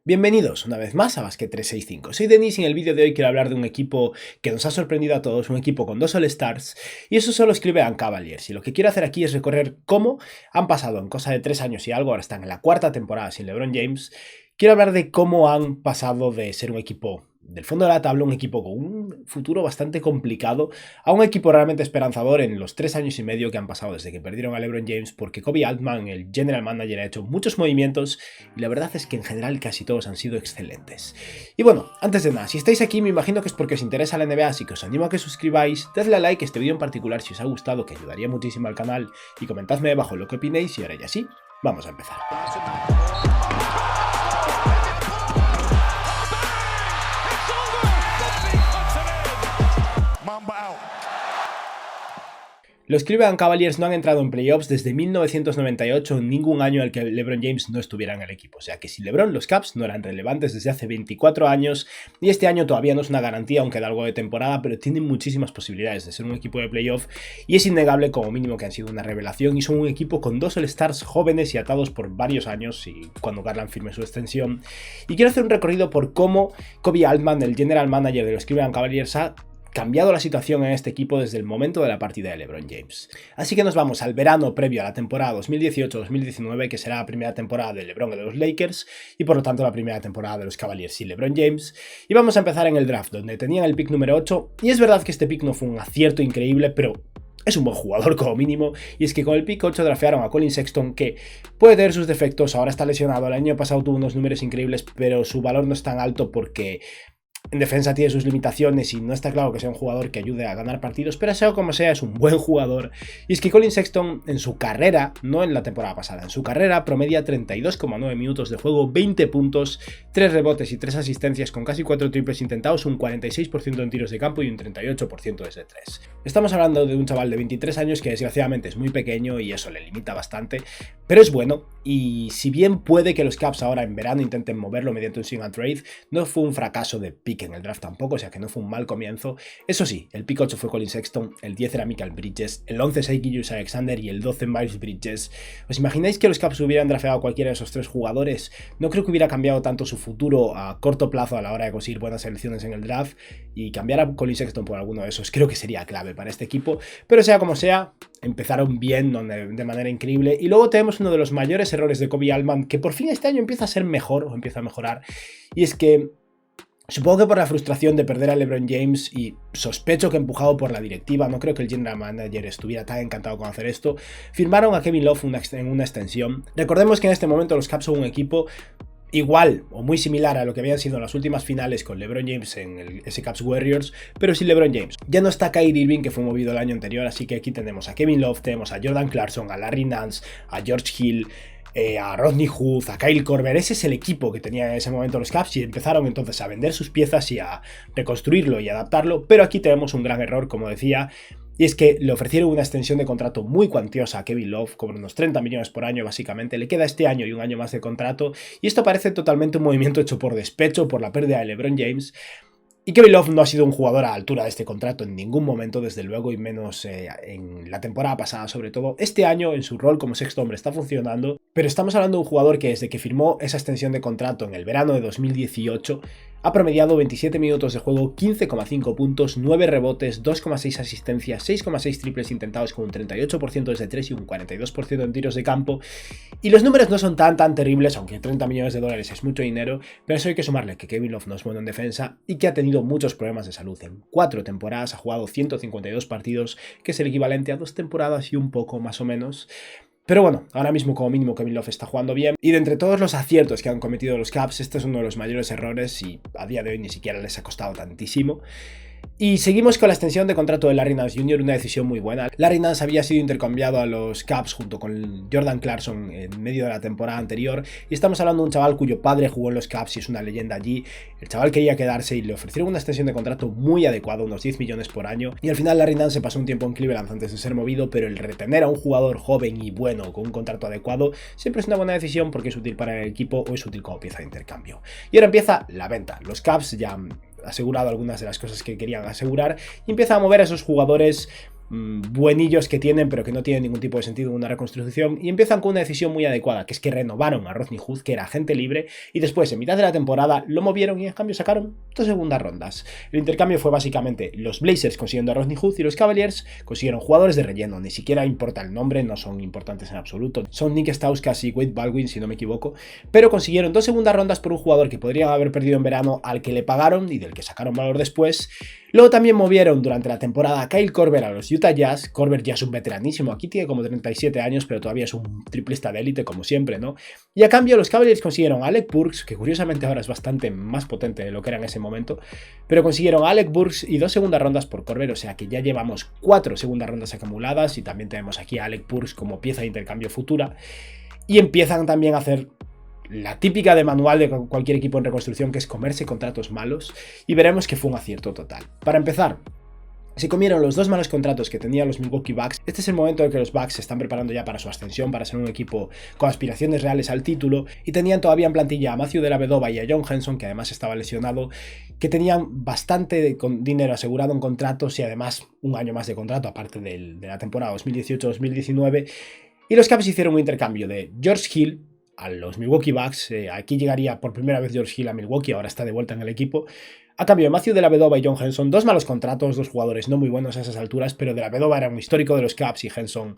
Bienvenidos una vez más a Basket 365. Soy Denis y en el vídeo de hoy quiero hablar de un equipo que nos ha sorprendido a todos, un equipo con 2 All-Stars, y eso son los Cleveland Cavaliers. Y lo que quiero hacer aquí es recorrer cómo han pasado en cosa de 3 años y algo, ahora están en la 4ª temporada sin LeBron James. Quiero hablar de cómo han pasado de ser un equipo del fondo de la tabla, un equipo con un futuro bastante complicado, a un equipo realmente esperanzador en los 3 años y medio que han pasado desde que perdieron a LeBron James, porque Koby Altman, el general manager, ha hecho muchos movimientos y la verdad es que en general casi todos han sido excelentes. Y bueno, antes de nada, si estáis aquí me imagino que es porque os interesa la NBA, así que os animo a que suscribáis, dadle a like a este vídeo en particular si os ha gustado, que ayudaría muchísimo al canal, y comentadme debajo lo que opinéis, y ahora ya sí, vamos a empezar. Los Cleveland Cavaliers no han entrado en playoffs desde 1998, en ningún año en el que LeBron James no estuviera en el equipo. O sea que sin LeBron los Cavs no eran relevantes desde hace 24 años y este año todavía no es una garantía, aunque da algo de temporada, pero tienen muchísimas posibilidades de ser un equipo de playoff y es innegable como mínimo que han sido una revelación y son un equipo con 2 All-Stars jóvenes y atados por varios años y cuando Garland firme su extensión. Y quiero hacer un recorrido por cómo Koby Altman, el general manager de los Cleveland Cavaliers, ha cambiado la situación en este equipo desde el momento de la partida de LeBron James. Así que nos vamos al verano previo a la temporada 2018-2019, que será la primera temporada de LeBron y de los Lakers, y por lo tanto la primera temporada de los Cavaliers sin LeBron James, y vamos a empezar en el draft, donde tenían el pick número 8, y es verdad que este pick no fue un acierto increíble, pero es un buen jugador como mínimo, y es que con el pick 8 draftearon a Colin Sexton, que puede tener sus defectos, ahora está lesionado, el año pasado tuvo unos números increíbles, pero su valor no es tan alto porque en defensa tiene sus limitaciones y no está claro que sea un jugador que ayude a ganar partidos, pero sea como sea, es un buen jugador. Y es que Colin Sexton en su carrera, no en la temporada pasada, en su carrera promedia 32,9 minutos de juego, 20 puntos, 3 rebotes y 3 asistencias con casi 4 triples intentados, un 46% en tiros de campo y un 38% desde 3. Estamos hablando de un chaval de 23 años que desgraciadamente es muy pequeño y eso le limita bastante, pero es bueno, y si bien puede que los Cavs ahora en verano intenten moverlo mediante un single trade, no fue un fracaso de pick en el draft tampoco, o sea que no fue un mal comienzo. Eso sí, el pick 8 fue Colin Sexton, el 10 era Mikal Bridges, el 11 Shai Gilgeous-Alexander y el 12 Miles Bridges. ¿Os imagináis que los Cavs hubieran drafteado a cualquiera de esos 3 jugadores? No creo que hubiera cambiado tanto su futuro a corto plazo a la hora de conseguir buenas selecciones en el draft, y cambiar a Colin Sexton por alguno de esos creo que sería clave para este equipo, pero sea como sea, empezaron bien de manera increíble. Y luego tenemos uno de los mayores errores de Koby Altman, que por fin este año empieza a ser mejor, o empieza a mejorar, y es que supongo que por la frustración de perder a LeBron James, y sospecho que empujado por la directiva, no creo que el general manager estuviera tan encantado con hacer esto, firmaron a Kevin Love en una extensión. Recordemos que en este momento los Cavs son un equipo igual o muy similar a lo que habían sido las últimas finales con LeBron James en ese Cavs Warriors, pero sin LeBron James. Ya no está Kyrie Irving, que fue movido el año anterior, así que aquí tenemos a Kevin Love, tenemos a Jordan Clarkson, a Larry Nance, a George Hill, a Rodney Hood, a Kyle Korver. Ese es el equipo que tenía en ese momento los Cavs y empezaron entonces a vender sus piezas y a reconstruirlo y adaptarlo, pero aquí tenemos un gran error, como decía, y es que le ofrecieron una extensión de contrato muy cuantiosa a Kevin Love, como unos 30 millones por año básicamente, le queda este año y un año más de contrato, y esto parece totalmente un movimiento hecho por despecho, por la pérdida de LeBron James. Y Kevin Love no ha sido un jugador a la altura de este contrato en ningún momento, desde luego, y menos en la temporada pasada sobre todo. Este año, en su rol como sexto hombre, está funcionando, pero estamos hablando de un jugador que desde que firmó esa extensión de contrato en el verano de 2018 ha promediado 27 minutos de juego, 15,5 puntos, 9 rebotes, 2,6 asistencias, 6,6 triples intentados con un 38% desde 3 y un 42% en tiros de campo. Y los números no son tan terribles, aunque 30 millones de dólares es mucho dinero, pero eso hay que sumarle que Kevin Love no es bueno en defensa y que ha tenido muchos problemas de salud. En 4 temporadas ha jugado 152 partidos, que es el equivalente a 2 temporadas y un poco más o menos. Pero bueno, ahora mismo como mínimo Kevin Love está jugando bien, y de entre todos los aciertos que han cometido los Cavs, este es uno de los mayores errores y a día de hoy ni siquiera les ha costado tantísimo. Y seguimos con la extensión de contrato de Larry Nance Jr., una decisión muy buena. Larry Nance había sido intercambiado a los Cavs junto con Jordan Clarkson en medio de la temporada anterior, y estamos hablando de un chaval cuyo padre jugó en los Cavs y es una leyenda allí. El chaval quería quedarse y le ofrecieron una extensión de contrato muy adecuada, unos 10 millones por año, y al final Larry Nance se pasó un tiempo en Cleveland antes de ser movido, pero el retener a un jugador joven y bueno con un contrato adecuado siempre es una buena decisión porque es útil para el equipo o es útil como pieza de intercambio. Y ahora empieza la venta. Los Cavs ya asegurado algunas de las cosas que querían asegurar y empieza a mover a esos jugadores buenillos que tienen, pero que no tienen ningún tipo de sentido en una reconstrucción, y empiezan con una decisión muy adecuada, que es que renovaron a Rodney Hood, que era agente libre, y después, en mitad de la temporada, lo movieron y en cambio sacaron 2 segundas rondas. El intercambio fue básicamente los Blazers consiguiendo a Rodney Hood y los Cavaliers consiguieron jugadores de relleno, ni siquiera importa el nombre, no son importantes en absoluto, son Nick Stauskas y Wade Baldwin, si no me equivoco, pero consiguieron 2 segundas rondas por un jugador que podrían haber perdido en verano, al que le pagaron y del que sacaron valor después. Luego también movieron durante la temporada a Kyle Korver a los Utah Jazz. Korver ya es un veteranísimo, aquí tiene como 37 años, pero todavía es un triplista de élite como siempre, ¿no? Y a cambio los Cavaliers consiguieron a Alec Burks, que curiosamente ahora es bastante más potente de lo que era en ese momento, pero consiguieron a Alec Burks y 2 segundas rondas por Korver, o sea que ya llevamos 4 segundas rondas acumuladas y también tenemos aquí a Alec Burks como pieza de intercambio futura. Y empiezan también a hacer la típica de manual de cualquier equipo en reconstrucción, que es comerse contratos malos, y veremos que fue un acierto total. Para empezar, se comieron los 2 malos contratos que tenían los Milwaukee Bucks. Este es el momento en que los Bucks se están preparando ya para su ascensión, para ser un equipo con aspiraciones reales al título, y tenían todavía en plantilla a Matthew Dellavedova y a John Henson, que además estaba lesionado, que tenían bastante dinero asegurado en contratos y además un año más de contrato, aparte de la temporada 2018-2019, y los Cavs hicieron un intercambio de George Hill a los Milwaukee Bucks. Aquí llegaría por primera vez George Hill a Milwaukee, ahora está de vuelta en el equipo. A cambio de Matthew Dellavedova y John Henson, 2 malos contratos, 2 jugadores no muy buenos a esas alturas, pero Dellavedova era un histórico de los Cavs y Henson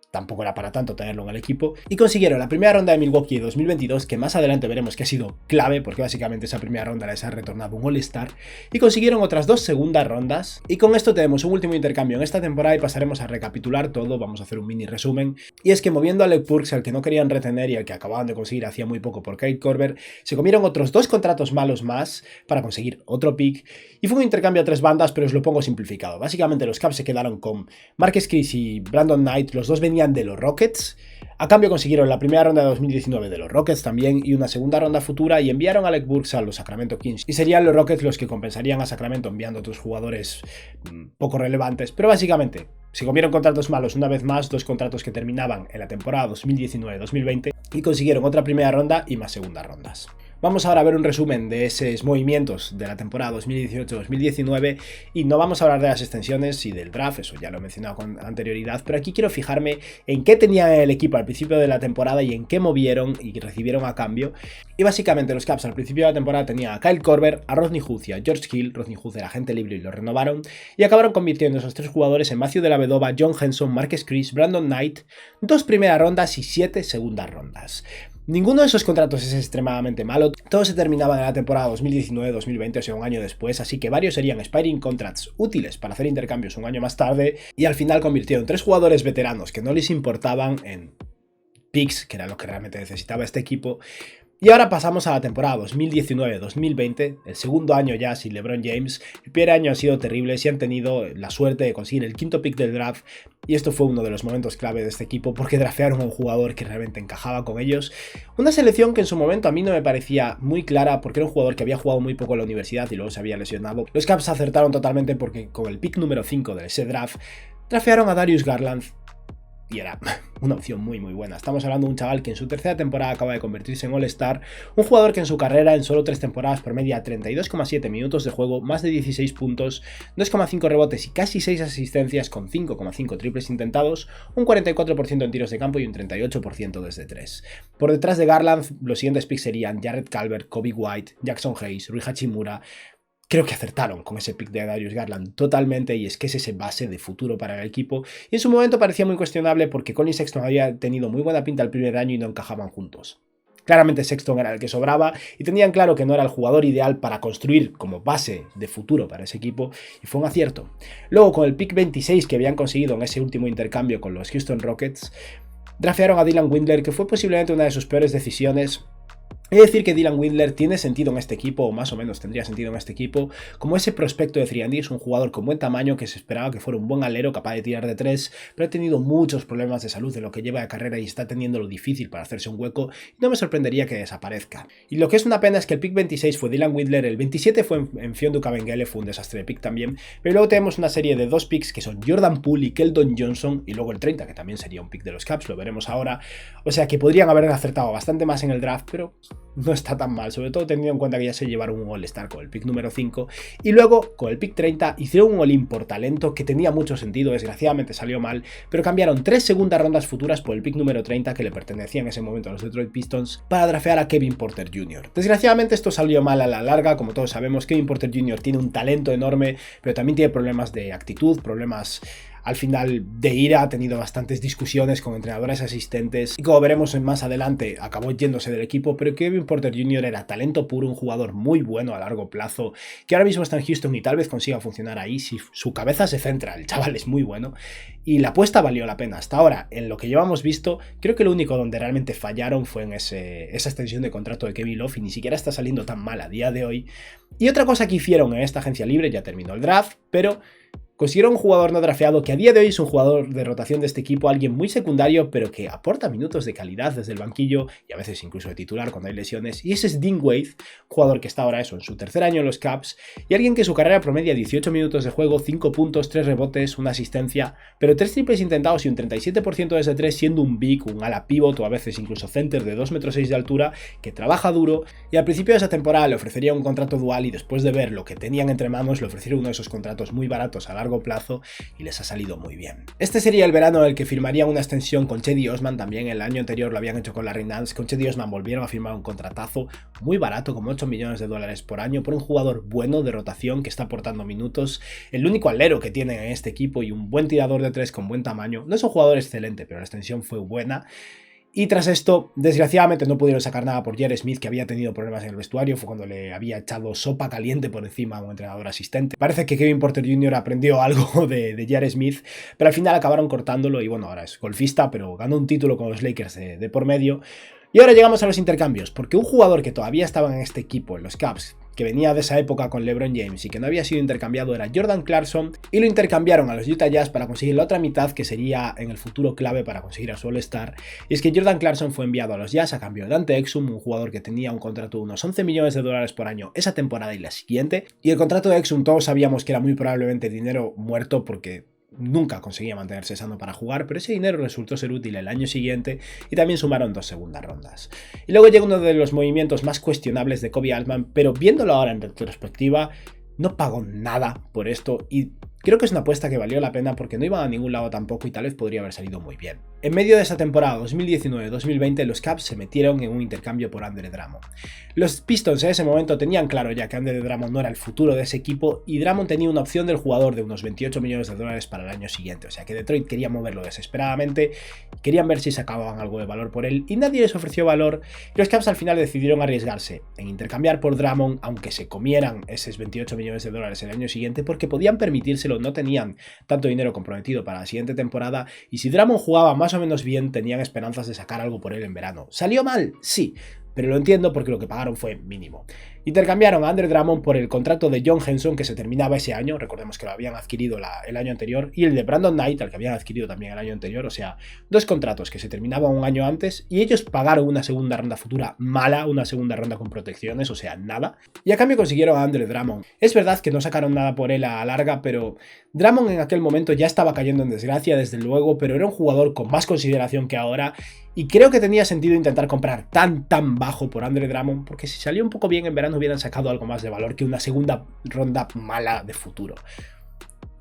tampoco era para tanto tenerlo en el equipo, y consiguieron la primera ronda de Milwaukee 2022, que más adelante veremos que ha sido clave, porque básicamente esa primera ronda les ha retornado un All-Star, y consiguieron otras 2 segundas rondas, y con esto tenemos un último intercambio en esta temporada y pasaremos a recapitular todo. Vamos a hacer un mini resumen, y es que moviendo a Alec Burks, al que no querían retener y al que acababan de conseguir hacía muy poco por Kyle Korver, se comieron otros 2 contratos malos más para conseguir otro pick, y fue un intercambio a 3 bandas, pero os lo pongo simplificado. Básicamente los Cavs se quedaron con Marquese Chriss y Brandon Knight, los dos venían de los Rockets. A cambio consiguieron la primera ronda de 2019 de los Rockets también y una segunda ronda futura, y enviaron a Alec Burks a los Sacramento Kings. Y serían los Rockets los que compensarían a Sacramento enviando a otros jugadores poco relevantes, pero básicamente se comieron contratos malos una vez más, 2 contratos que terminaban en la temporada 2019-2020, y consiguieron otra primera ronda y más segundas rondas. Vamos ahora a ver un resumen de esos movimientos de la temporada 2018-2019 y no vamos a hablar de las extensiones y del draft, eso ya lo he mencionado con anterioridad, pero aquí quiero fijarme en qué tenía el equipo al principio de la temporada y en qué movieron y recibieron a cambio. Y básicamente los Cavs al principio de la temporada tenían a Kyle Korver, a Rodney Hood y a George Hill. Rodney Hood era agente libre y lo renovaron, y acabaron convirtiendo esos 3 jugadores en Matthew Dellavedova, John Henson, Marquese Chriss, Brandon Knight, 2 primeras rondas y 7 segundas rondas. Ninguno de esos contratos es extremadamente malo, todos se terminaban en la temporada 2019-2020, o sea un año después, así que varios serían expiring contracts útiles para hacer intercambios un año más tarde, y al final convirtieron 3 jugadores veteranos que no les importaban en picks, que era lo que realmente necesitaba este equipo. Y ahora pasamos a la temporada 2019-2020, el segundo año ya sin LeBron James. El primer año ha sido terrible, si han tenido la suerte de conseguir el 5º pick del draft, y esto fue uno de los momentos clave de este equipo porque draftearon a un jugador que realmente encajaba con ellos. Una selección que en su momento a mí no me parecía muy clara porque era un jugador que había jugado muy poco en la universidad y luego se había lesionado. Los Cavs acertaron totalmente porque con el pick número 5 de ese draft draftearon a Darius Garland, y era una opción muy buena. Estamos hablando de un chaval que en su tercera temporada acaba de convertirse en All-Star, un jugador que en su carrera en solo 3 temporadas promedia 32,7 minutos de juego, más de 16 puntos, 2,5 rebotes y casi 6 asistencias con 5,5 triples intentados, un 44% en tiros de campo y un 38% desde 3. Por detrás de Garland, los siguientes picks serían Jarrett Culver, Coby White, Jackson Hayes, Rui Hachimura. Creo que acertaron con ese pick de Darius Garland totalmente, y es que es ese base de futuro para el equipo, y en su momento parecía muy cuestionable porque Collin Sexton había tenido muy buena pinta el primer año y no encajaban juntos. Claramente Sexton era el que sobraba y tenían claro que no era el jugador ideal para construir como base de futuro para ese equipo, y fue un acierto. Luego, con el pick 26 que habían conseguido en ese último intercambio con los Houston Rockets, draftearon a Dylan Windler, que fue posiblemente una de sus peores decisiones. Es decir, que Dylan Windler tiene sentido en este equipo, o más o menos tendría sentido en este equipo, como ese prospecto de 3&D. Es un jugador con buen tamaño que se esperaba que fuera un buen alero capaz de tirar de 3, pero ha tenido muchos problemas de salud en lo que lleva de carrera y está teniendo lo difícil para hacerse un hueco, y no me sorprendería que desaparezca. Y lo que es una pena es que el pick 26 fue Dylan Windler, el 27 fue en Fiondu Kabengele, fue un desastre de pick también, pero luego tenemos una serie de 2 picks que son Jordan Poole y Keldon Johnson, y luego el 30, que también sería un pick de los Cavs, lo veremos ahora, o sea que podrían haber acertado bastante más en el draft, pero no está tan mal, sobre todo teniendo en cuenta que ya se llevaron un All-Star con el pick número 5 y luego con el pick 30 hicieron un all-in por talento que tenía mucho sentido, desgraciadamente salió mal, pero cambiaron 3 segundas rondas futuras por el pick número 30 que le pertenecía en ese momento a los Detroit Pistons para draftear a Kevin Porter Jr. Desgraciadamente esto salió mal a la larga, como todos sabemos. Kevin Porter Jr. tiene un talento enorme, pero también tiene problemas de actitud, problemas al final de ira, ha tenido bastantes discusiones con entrenadores asistentes y como veremos más adelante acabó yéndose del equipo, pero Kevin Porter Jr. era talento puro, un jugador muy bueno a largo plazo, que ahora mismo está en Houston y tal vez consiga funcionar ahí si su cabeza se centra. El chaval es muy bueno y la apuesta valió la pena. Hasta ahora, en lo que llevamos visto, creo que lo único donde realmente fallaron fue en esa extensión de contrato de Kevin Love y ni siquiera está saliendo tan mal a día de hoy. Y otra cosa que hicieron en esta agencia libre, ya terminó el draft, pero consiguieron un jugador no drafteado que a día de hoy es un jugador de rotación de este equipo, alguien muy secundario, pero que aporta minutos de calidad desde el banquillo y a veces incluso de titular cuando hay lesiones. Y ese es Dean Wade, jugador que está ahora en su tercer año en los Cavs y alguien que su carrera promedia 18 minutos de juego, 5 puntos, 3 rebotes, una asistencia, pero 3 triples intentados y un 37% de ese 3 siendo un big, un ala pivot o a veces incluso center de 2,6 metros de altura, que trabaja duro y al principio de esa temporada le ofrecería un contrato dual y después de ver lo que tenían entre manos le ofrecieron uno de esos contratos muy baratos a largo plazo y les ha salido muy bien. Este sería el verano en el que firmarían una extensión con Cedi Osman también. El año anterior lo habían hecho con Larry Nance. Con Cedi Osman volvieron a firmar un contratazo muy barato, como 8 millones de dólares por año, por un jugador bueno de rotación que está aportando minutos, el único alero que tienen en este equipo y un buen tirador de 3 con buen tamaño. No es un jugador excelente, pero la extensión fue buena. Y tras esto, desgraciadamente no pudieron sacar nada por J.R. Smith, que había tenido problemas en el vestuario, fue cuando le había echado sopa caliente por encima a un entrenador asistente. Parece que Kevin Porter Jr. aprendió algo de J.R. Smith, pero al final acabaron cortándolo y bueno, ahora es golfista, pero ganó un título con los Lakers de por medio. Y ahora llegamos a los intercambios, porque un jugador que todavía estaba en este equipo, en los Cavs, que venía de esa época con LeBron James y que no había sido intercambiado era Jordan Clarkson, y lo intercambiaron a los Utah Jazz para conseguir la otra mitad que sería en el futuro clave para conseguir a su All-Star. Y es que Jordan Clarkson fue enviado a los Jazz a cambio de Dante Exum, un jugador que tenía un contrato de unos 11 millones de dólares por año esa temporada y la siguiente, y el contrato de Exum todos sabíamos que era muy probablemente dinero muerto porque nunca conseguía mantenerse sano para jugar, pero ese dinero resultó ser útil el año siguiente y también sumaron 2 segundas rondas. Y luego llega uno de los movimientos más cuestionables de Kobe Altman, pero viéndolo ahora en retrospectiva, no pagó nada por esto y creo que es una apuesta que valió la pena porque no iba a ningún lado tampoco y tal vez podría haber salido muy bien. En medio de esa temporada 2019-2020 los Cavs se metieron en un intercambio por Andre Drummond. Los Pistons en ese momento tenían claro ya que Andre Drummond no era el futuro de ese equipo y Drummond tenía una opción del jugador de unos 28 millones de dólares para el año siguiente, o sea que Detroit quería moverlo desesperadamente, querían ver si sacaban algo de valor por él y nadie les ofreció valor y los Cavs al final decidieron arriesgarse en intercambiar por Drummond aunque se comieran esos 28 millones de dólares el año siguiente porque podían permitírselo, no tenían tanto dinero comprometido para la siguiente temporada y si Drummond jugaba más o menos bien tenían esperanzas de sacar algo por él en verano. ¿Salió mal? Sí, pero lo entiendo porque lo que pagaron fue mínimo. Intercambiaron a Andre Drummond por el contrato de John Henson que se terminaba ese año, recordemos que lo habían adquirido el año anterior, y el de Brandon Knight, al que habían adquirido también el año anterior, o sea, 2 contratos que se terminaban un año antes y ellos pagaron una segunda ronda futura mala, una segunda ronda con protecciones, o sea, nada, y a cambio consiguieron a Andre Drummond. Es verdad que no sacaron nada por él a larga, pero Drummond en aquel momento ya estaba cayendo en desgracia, desde luego, pero era un jugador con más consideración que ahora. Y creo que tenía sentido intentar comprar tan bajo por Andre Drummond, porque si salió un poco bien en verano hubieran sacado algo más de valor que una segunda ronda mala de futuro.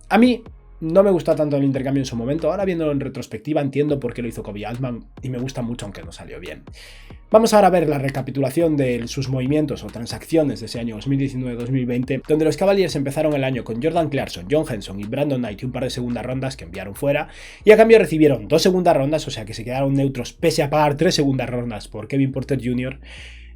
A mí no me gustó tanto el intercambio en su momento, ahora viéndolo en retrospectiva entiendo por qué lo hizo Kobe Altman y me gusta mucho aunque no salió bien. Vamos ahora a ver la recapitulación de sus movimientos o transacciones de ese año 2019-2020, donde los Cavaliers empezaron el año con Jordan Clarkson, John Henson y Brandon Knight y un par de segundas rondas que enviaron fuera, y a cambio recibieron 2 segundas rondas, o sea que se quedaron neutros pese a pagar 3 segundas rondas por Kevin Porter Jr.,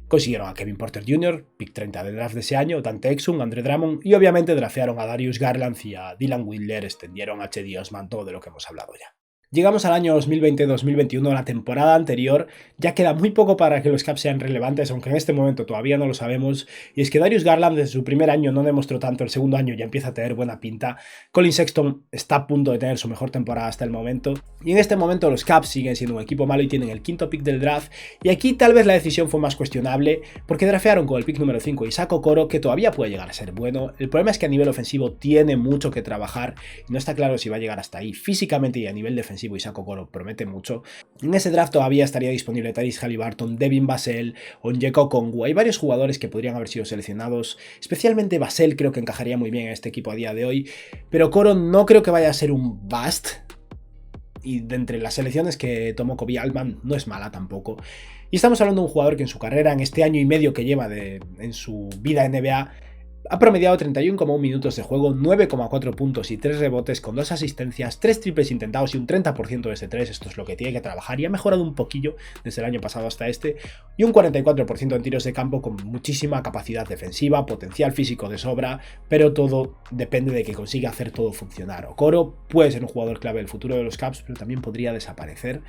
consiguieron a Kevin Porter Jr., pick 30 del draft de ese año, Dante Exum, Andre Drummond y obviamente draftearon a Darius Garland y a Dylan Windler, extendieron a Cedi Osman, todo de lo que hemos hablado ya. Llegamos al año 2020-2021, la temporada anterior, ya queda muy poco para que los Cavs sean relevantes, aunque en este momento todavía no lo sabemos, y es que Darius Garland desde su primer año no demostró tanto, el segundo año ya empieza a tener buena pinta, Colin Sexton está a punto de tener su mejor temporada hasta el momento, y en este momento los Cavs siguen siendo un equipo malo y tienen el 5º pick del draft, y aquí tal vez la decisión fue más cuestionable, porque draftearon con el pick número 5 Isaac Okoro, que todavía puede llegar a ser bueno, el problema es que a nivel ofensivo tiene mucho que trabajar, y no está claro si va a llegar hasta ahí físicamente y a nivel defensivo, defensivo, Isaac Okoro promete mucho. En ese draft todavía estaría disponible Tyrese Haliburton, Devin Vassell, Onyeka Okongwu. Hay varios jugadores que podrían haber sido seleccionados, especialmente Vassell creo que encajaría muy bien en este equipo a día de hoy, pero Okoro no creo que vaya a ser un bust. Y de entre las selecciones que tomó Kobe Altman no es mala tampoco. Y estamos hablando de un jugador que en su carrera, en este año y medio que lleva en su vida en NBA, ha promediado 31,1 minutos de juego, 9,4 puntos y 3 rebotes con 2 asistencias, 3 triples intentados y un 30% de ese 3. Esto es lo que tiene que trabajar y ha mejorado un poquillo desde el año pasado hasta este. Y un 44% en tiros de campo con muchísima capacidad defensiva, potencial físico de sobra, pero todo depende de que consiga hacer todo funcionar. Okoro puede ser un jugador clave del futuro de los Cavs, pero también podría desaparecer.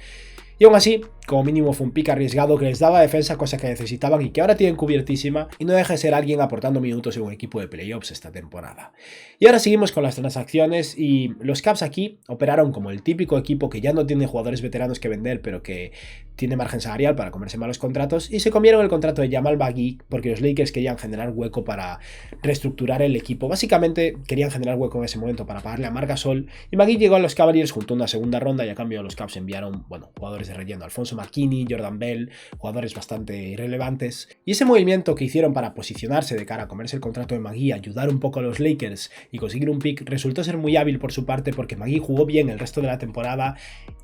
Y aún así, como mínimo fue un pick arriesgado que les daba defensa, cosa que necesitaban y que ahora tienen cubiertísima, y no deja de ser alguien aportando minutos en un equipo de playoffs esta temporada. Y ahora seguimos con las transacciones y los Cavs aquí operaron como el típico equipo que ya no tiene jugadores veteranos que vender, pero que tiene margen salarial para comerse malos contratos, y se comieron el contrato de Jamal McGee porque los Lakers querían generar hueco para reestructurar el equipo. Básicamente querían generar hueco en ese momento para pagarle a Marc Gasol, y McGee llegó a los Cavaliers junto a una segunda ronda y a cambio los Cavs enviaron, jugadores de relleno, Alfonso McKinney, Jordan Bell, jugadores bastante irrelevantes. Y ese movimiento que hicieron para posicionarse de cara a comerse el contrato de McGee, ayudar un poco a los Lakers y conseguir un pick, resultó ser muy hábil por su parte porque McGee jugó bien el resto de la temporada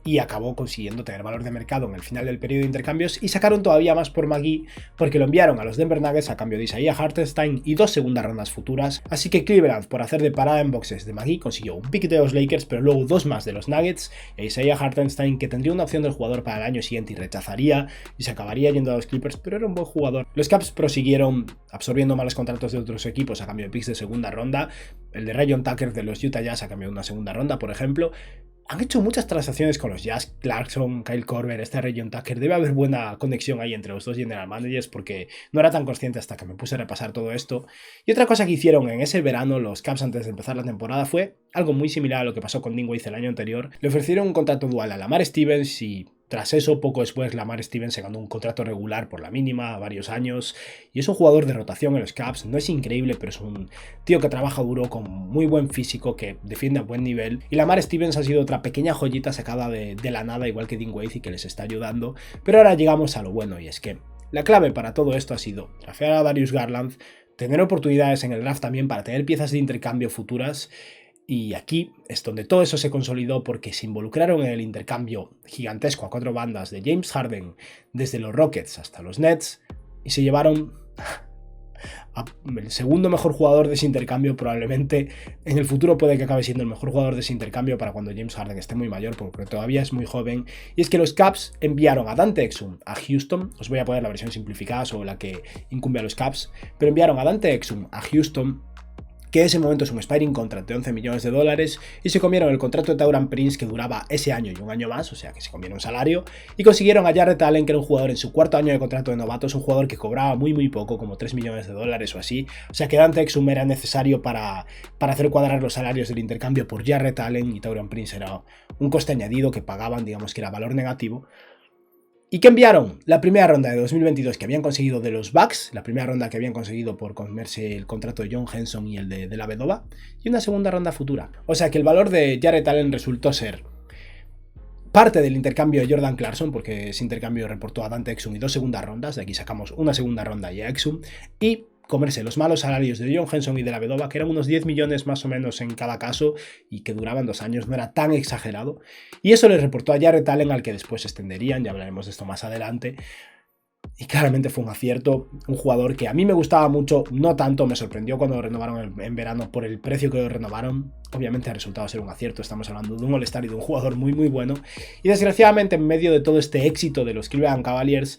y acabó consiguiendo tener valor de mercado en el final del periodo de intercambios, y sacaron todavía más por McGee porque lo enviaron a los Denver Nuggets a cambio de Isaiah Hartenstein y 2 segundas rondas futuras. Así que Cleveland, por hacer de parada en boxes de McGee, consiguió un pick de los Lakers, pero luego 2 más de los Nuggets, e Isaiah Hartenstein, que tendría una opción del jugador para el año siguiente y rechazaría y se acabaría yendo a los Clippers, pero era un buen jugador. Los Cavs prosiguieron absorbiendo malos contratos de otros equipos a cambio de picks de segunda ronda, el de Rayon Tucker de los Utah Jazz a cambio de una segunda ronda, por ejemplo. Han hecho muchas transacciones con los Jazz, Clarkson, Kyle Korver, Rayon Tucker. Debe haber buena conexión ahí entre los dos general managers porque no era tan consciente hasta que me puse a repasar todo esto. Y otra cosa que hicieron en ese verano los Cavs antes de empezar la temporada fue algo muy similar a lo que pasó con Dinwiddie el año anterior. Le ofrecieron un contrato dual a Lamar Stevens y tras eso, poco después, Lamar Stevens se ganó un contrato regular por la mínima, varios años, y es un jugador de rotación en los Cavs. No es increíble, pero es un tío que trabaja duro, con muy buen físico, que defiende a buen nivel, y Lamar Stevens ha sido otra pequeña joyita sacada de la nada, igual que Dinwiddie, y que les está ayudando. Pero ahora llegamos a lo bueno, y es que la clave para todo esto ha sido draftear a Darius Garland, tener oportunidades en el draft también para tener piezas de intercambio futuras. Y aquí es donde todo eso se consolidó porque se involucraron en el intercambio gigantesco a 4 bandas de James Harden desde los Rockets hasta los Nets y se llevaron el segundo mejor jugador de ese intercambio. Probablemente en el futuro puede que acabe siendo el mejor jugador de ese intercambio para cuando James Harden esté muy mayor, porque todavía es muy joven. Y es que los Cavs enviaron a Dante Exum a Houston. Os voy a poner la versión simplificada sobre la que incumbe a los Cavs, pero enviaron a Dante Exum a Houston, que en ese momento es un expiring contract de $11 millones, y se comieron el contrato de Taurean Prince que duraba ese año y un año más, o sea que se comieron un salario, y consiguieron a Jarrett Allen, que era un jugador en su cuarto año de contrato de novatos, un jugador que cobraba muy poco, como $3 millones o así, o sea que Dante Exum era necesario para hacer cuadrar los salarios del intercambio por Jarrett Allen, y Taurean Prince era un coste añadido que pagaban, digamos que era valor negativo. ¿Y qué enviaron? La primera ronda de 2022 que habían conseguido de los Bucks, la primera ronda que habían conseguido por comerse el contrato de John Henson y el de la Vedova, y una segunda ronda futura. O sea que el valor de Jarrett Allen resultó ser parte del intercambio de Jordan Clarkson, porque ese intercambio reportó a Dante Exum y 2 segundas rondas, de aquí sacamos una segunda ronda y a Exum, y comerse los malos salarios de John Henson y de la Vedova, que eran unos 10 millones más o menos en cada caso y que duraban 2 años, no era tan exagerado. Y eso le reportó a Jarrett Allen, al que después se extenderían, ya hablaremos de esto más adelante. Y claramente fue un acierto, un jugador que a mí me gustaba mucho, no tanto, me sorprendió cuando lo renovaron en verano por el precio que lo renovaron. Obviamente ha resultado ser un acierto, estamos hablando de un All-Star y de un jugador muy bueno. Y desgraciadamente en medio de todo este éxito de los Cleveland Cavaliers,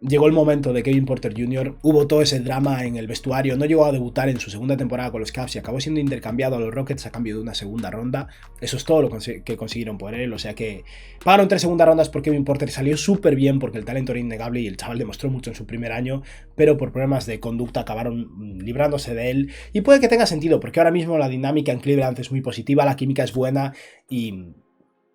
llegó el momento de Kevin Porter Jr., hubo todo ese drama en el vestuario, no llegó a debutar en su segunda temporada con los Cavs y acabó siendo intercambiado a los Rockets a cambio de una segunda ronda. Eso es todo lo que consiguieron por él, o sea que pagaron 3 segundas rondas por Kevin Porter, salió súper bien porque el talento era innegable y el chaval demostró mucho en su primer año, pero por problemas de conducta acabaron librándose de él, y puede que tenga sentido porque ahora mismo la dinámica en Cleveland es muy positiva, la química es buena y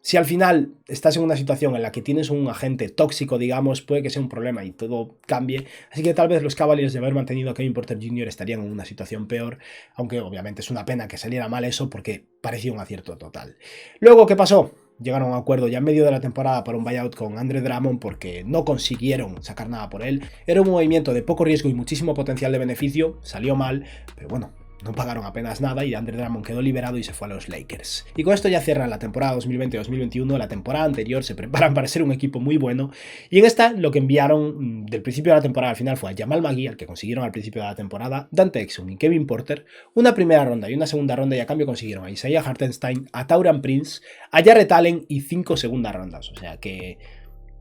si al final estás en una situación en la que tienes un agente tóxico, digamos, puede que sea un problema y todo cambie. Así que tal vez los Cavaliers, de haber mantenido a Kevin Porter Jr., estarían en una situación peor, aunque obviamente es una pena que saliera mal eso porque parecía un acierto total. Luego, ¿qué pasó? llegaron a un acuerdo ya en medio de la temporada para un buyout con Andre Drummond porque no consiguieron sacar nada por él. Era un movimiento de poco riesgo y muchísimo potencial de beneficio, salió mal, pero bueno, no pagaron apenas nada y Andre Drummond quedó liberado y se fue a los Lakers. Y con esto ya cierran la temporada 2020-2021, la temporada anterior se preparan para ser un equipo muy bueno y en esta lo que enviaron del principio de la temporada al final fue a Jamal McGee, al que consiguieron al principio de la temporada, Dante Exum y Kevin Porter, una primera ronda y una segunda ronda y a cambio consiguieron a Isaiah Hartenstein, a Taurean Prince, a Jarrett Allen y 5 segundas rondas, o sea que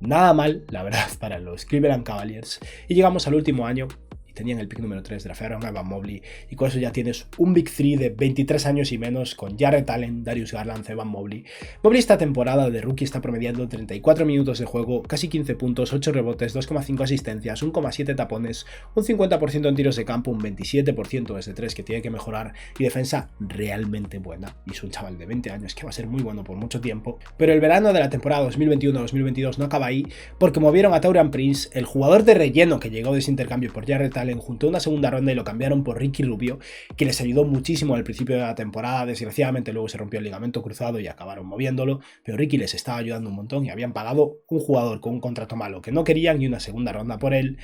nada mal, la verdad, para los Cleveland Cavaliers. Y llegamos al último año. Tenían el pick número 3, draftearon a Evan Mobley y con eso ya tienes un Big 3 de 23 años y menos con Jarrett Allen, Darius Garland, Evan Mobley. Mobley esta temporada de rookie está promediando 34 minutos de juego, casi 15 puntos, 8 rebotes, 2,5 asistencias, 1,7 tapones, un 50% en tiros de campo, un 27% desde 3 que tiene que mejorar y defensa realmente buena. Y es un chaval de 20 años que va a ser muy bueno por mucho tiempo. Pero el verano de la temporada 2021-2022 no acaba ahí porque movieron a Taurean Prince, el jugador de relleno que llegó de ese intercambio por Jarrett Allen, junto a una segunda ronda y lo cambiaron por Ricky Rubio, que les ayudó muchísimo al principio de la temporada. Desgraciadamente luego se rompió el ligamento cruzado y acabaron moviéndolo, pero Ricky les estaba ayudando un montón y habían pagado un jugador con un contrato malo que no querían y una segunda ronda por él.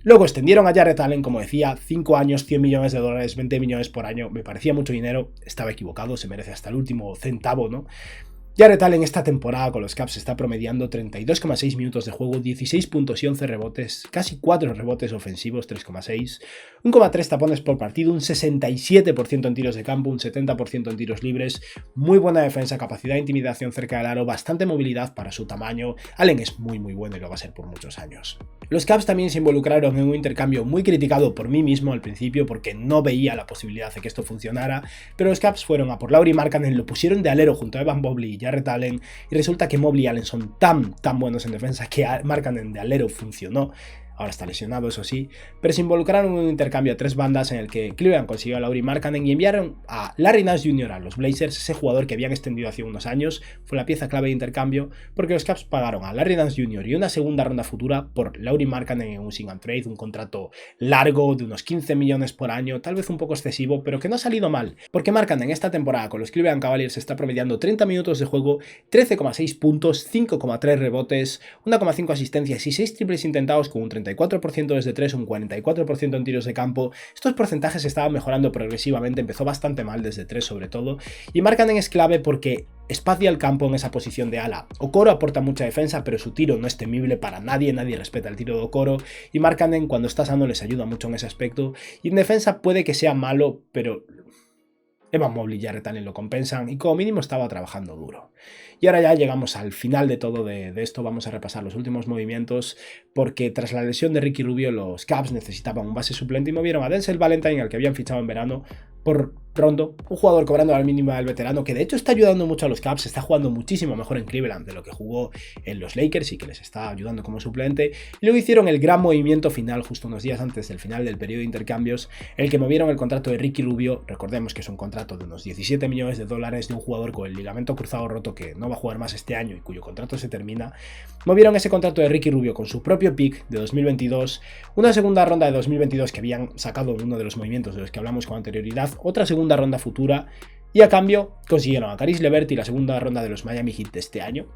Luego extendieron a Jarrett Allen, como decía, 5 años, $100 millones, 20 millones por año. Me parecía mucho dinero, estaba equivocado, se merece hasta el último centavo, ¿no? Jarrett Allen esta temporada con los Cavs está promediando 32,6 minutos de juego, 16 puntos y 11 rebotes, casi 4 rebotes ofensivos, 3,6, 1,3 tapones por partido, un 67% en tiros de campo, un 70% en tiros libres, muy buena defensa, capacidad de intimidación cerca del aro, bastante movilidad para su tamaño. Allen es muy bueno y lo va a ser por muchos años. Los Cavs también se involucraron en un intercambio muy criticado por mí mismo al principio porque no veía la posibilidad de que esto funcionara, pero los Cavs fueron a por Lauri Markkanen, lo pusieron de alero junto a Evan Mobley y Jarrett Allen y resulta que Mobley y Allen son tan buenos en defensa que Markkanen de alero funcionó. Ahora está lesionado, eso sí, pero se involucraron en un intercambio a 3 bandas en el que Cleveland consiguió a Lauri Markkanen y enviaron a Larry Nance Jr. a los Blazers, ese jugador que habían extendido hace unos años, fue la pieza clave de intercambio porque los Cavs pagaron a Larry Nance Jr. y una segunda ronda futura por Lauri Markkanen en un sign and trade, un contrato largo de unos 15 millones por año, tal vez un poco excesivo, pero que no ha salido mal, porque Markkanen esta temporada con los Cleveland Cavaliers está promediando 30 minutos de juego, 13,6 puntos, 5,3 rebotes, 1,5 asistencias y 6 triples intentados con un 34% desde 3, un 44% en tiros de campo. Estos porcentajes estaban mejorando progresivamente, empezó bastante mal desde 3 sobre todo, y Markkanen es clave porque espacia el campo en esa posición de ala. Okoro aporta mucha defensa, pero su tiro no es temible para nadie respeta el tiro de Okoro, y Markkanen cuando está sano les ayuda mucho en ese aspecto, y en defensa puede que sea malo, pero Evan Mobley y Jarrett Allen lo compensan y como mínimo estaba trabajando duro. Y ahora ya llegamos al final de todo de esto, vamos a repasar los últimos movimientos porque tras la lesión de Ricky Rubio los Cavs necesitaban un base suplente y movieron a Denzel Valentine, al que habían fichado en verano, por Rondo, un jugador cobrando al mínimo del veterano que de hecho está ayudando mucho a los Cavs, está jugando muchísimo mejor en Cleveland de lo que jugó en los Lakers y que les está ayudando como suplente. Y luego hicieron el gran movimiento final justo unos días antes del final del periodo de intercambios, el que movieron el contrato de Ricky Rubio. Recordemos que es un contrato de unos 17 millones de dólares de un jugador con el ligamento cruzado roto que no va a jugar más este año y cuyo contrato se termina. Movieron ese contrato de Ricky Rubio con su propio pick de 2022, una segunda ronda de 2022 que habían sacado en uno de los movimientos de los que hablamos con anterioridad, otra segunda ronda futura, y a cambio consiguieron a Caris LeVert y la segunda ronda de los Miami Heat de este año.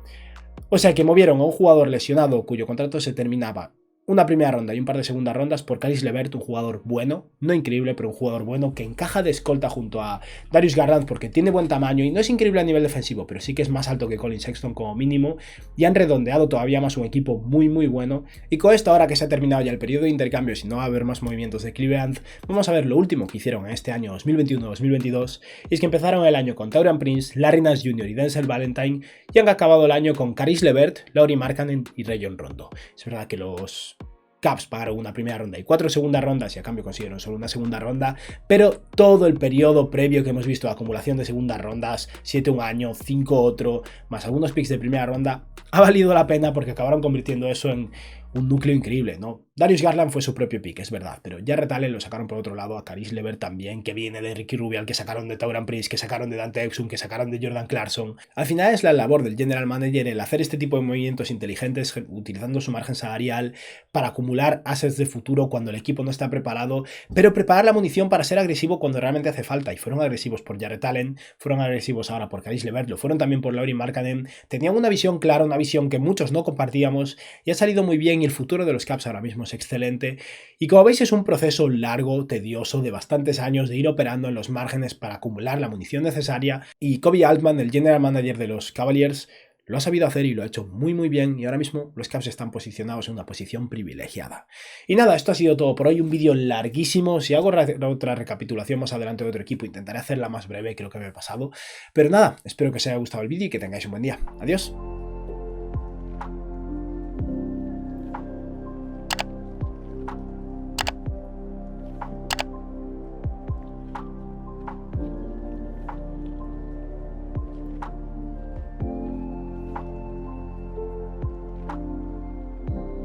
O sea que movieron a un jugador lesionado cuyo contrato se terminaba, una primera ronda y un par de segundas rondas por Caris LeVert, un jugador bueno, no increíble, pero un jugador bueno que encaja de escolta junto a Darius Garland porque tiene buen tamaño y no es increíble a nivel defensivo, pero sí que es más alto que Colin Sexton como mínimo, y han redondeado todavía más un equipo muy bueno. Y con esto, ahora que se ha terminado ya el periodo de intercambios y no va a haber más movimientos de Cleveland, vamos a ver lo último que hicieron en este año 2021-2022, y es que empezaron el año con Taurean Prince, Larry Nance Jr. y Denzel Valentine, y han acabado el año con Caris LeVert, Lauri Markkanen y Rajon Rondo. Es verdad que los Cavs pagaron una primera ronda y 4 segundas rondas y a cambio consiguieron solo una segunda ronda, pero todo el periodo previo que hemos visto de acumulación de segundas rondas, 7 un año, 5 otro, más algunos picks de primera ronda, ha valido la pena porque acabaron convirtiendo eso en un núcleo increíble, ¿no? Darius Garland fue su propio pick, es verdad, pero Jarrett Allen lo sacaron por otro lado, a Caris LeVert también, que viene de Ricky Rubio, que sacaron de Tauran Prince, que sacaron de Dante Exum, que sacaron de Jordan Clarkson. Al final es la labor del general manager el hacer este tipo de movimientos inteligentes utilizando su margen salarial para acumular assets de futuro cuando el equipo no está preparado, pero preparar la munición para ser agresivo cuando realmente hace falta. Y fueron agresivos por Jarrett Allen, fueron agresivos ahora por Caris LeVert, lo fueron también por Lauri Markkanen. Tenían una visión clara, una visión que muchos no compartíamos y ha salido muy bien y el futuro de los Caps ahora mismo es excelente. Y como veis es un proceso largo, tedioso, de bastantes años de ir operando en los márgenes para acumular la munición necesaria y Koby Altman, el general manager de los Cavaliers, lo ha sabido hacer y lo ha hecho muy bien y ahora mismo los Cavs están posicionados en una posición privilegiada. Y nada, esto ha sido todo por hoy, un vídeo larguísimo. Si hago otra recapitulación más adelante de otro equipo intentaré hacerla más breve, creo que me he pasado. Pero nada, espero que os haya gustado el vídeo y que tengáis un buen día. Adiós.